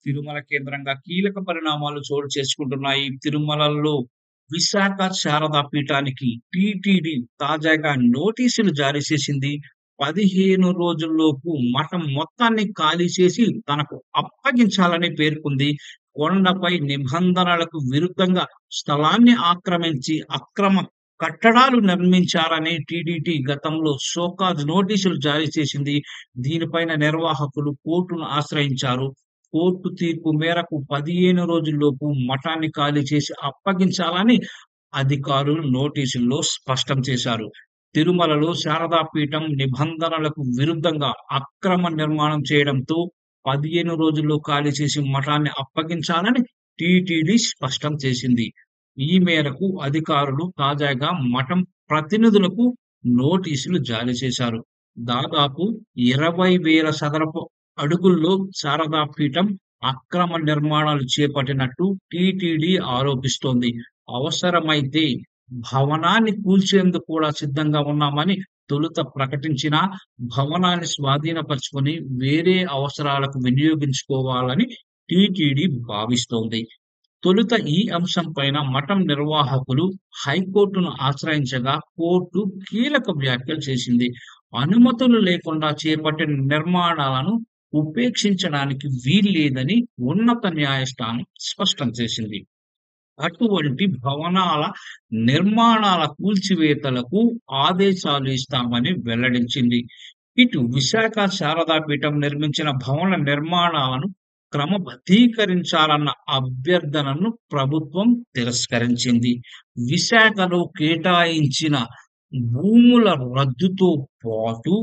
తిరుమల కేంద్రంగా కీలక పరిణామాలు చోటు చేసుకుంటున్నాయి. తిరుమలలో విశాఖ శారదా పీఠానికి టీటీడీ తాజాగా నోటీసులు జారీ చేసింది. 15 రోజుల్లోపు మఠం మొత్తాన్ని ఖాళీ చేసి తనకు అప్పగించాలని పేర్కొంది. కొండపై నిబంధనలకు విరుద్ధంగా స్థలాన్ని ఆక్రమించి అక్రమ కట్టడాలు నిర్మించారని టీటీడీ గతంలో షోకాజ్ నోటీసులు జారీ చేసింది. దీనిపైన నిర్వాహకులు కోర్టును ఆశ్రయించారు. కోర్టు తీర్పు మేరకు 15 రోజుల్లోపు మఠాన్ని ఖాళీ చేసి అప్పగించాలని అధికారులు నోటీసుల్లో స్పష్టం చేశారు. తిరుమలలో శారదా పీఠం నిబంధనలకు విరుద్ధంగా అక్రమ నిర్మాణం చేయడంతో 15 రోజుల్లో ఖాళీ చేసి మఠాన్ని అప్పగించాలని టీటీడీ స్పష్టం చేసింది. ఈ మేరకు అధికారులు తాజాగా మఠం ప్రతినిధులకు నోటీసులు జారీ చేశారు. దాదాపు 20,000 చదరపు అడుగుల్లో శారదా పీఠం అక్రమ నిర్మాణాలు చేపట్టినట్టు టీటీడీ ఆరోపిస్తోంది. అవసరమైతే భవనాన్ని కూల్చేందుకు కూడా సిద్ధంగా ఉన్నామని తొలుత ప్రకటించినా, భవనాన్ని స్వాధీనపరుచుకొని వేరే అవసరాలకు వినియోగించుకోవాలని టీటీడీ భావిస్తోంది. తొలుత ఈ అంశం పైన మఠం నిర్వాహకులు హైకోర్టును ఆశ్రయించగా కోర్టు కీలక వ్యాఖ్యలు చేసింది. అనుమతులు లేకుండా చేపట్టిన నిర్మాణాలను ఉపేక్షించడానికి వీల్లేదని ఉన్నత న్యాయస్థానం స్పష్టం చేసింది. అటువంటి భవనాల నిర్మాణాల కూల్చివేతలకు ఆదేశాలు ఇస్తామని వెల్లడించింది. ఇటు విశాఖ శారదా పీఠం నిర్మించిన భవన నిర్మాణాలను క్రమబద్ధీకరించాలన్న అభ్యర్థనను ప్రభుత్వం తిరస్కరించింది. విశాఖలో కేటాయించిన భూముల రద్దుతో పాటు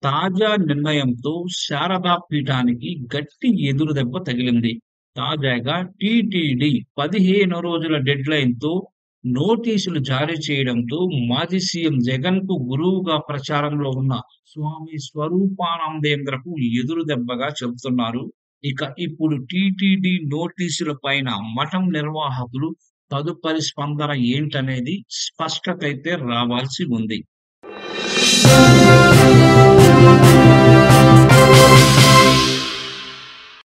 తాజా నిర్ణయంతో శారదా పీఠానికి గట్టి ఎదురుదెబ్బ తగిలింది. తాజాగా టీటీడీ 15 రోజుల డెడ్‌లైన్‌తో నోటీసులు జారీ చేయడంతో మాజీ సీఎం జగన్‌కు గురువుగా ప్రచారంలో ఉన్న స్వామి స్వరూపానందేంద్రకు ఎదురుదెబ్బగా చెబుతున్నారు. ఇక ఇప్పుడు టీటీడీ నోటీసుల పైన మఠం నిర్వాహకులు తదుపరి స్పందన ఏంటనేది స్పష్టతైతే రావాల్సి ఉంది.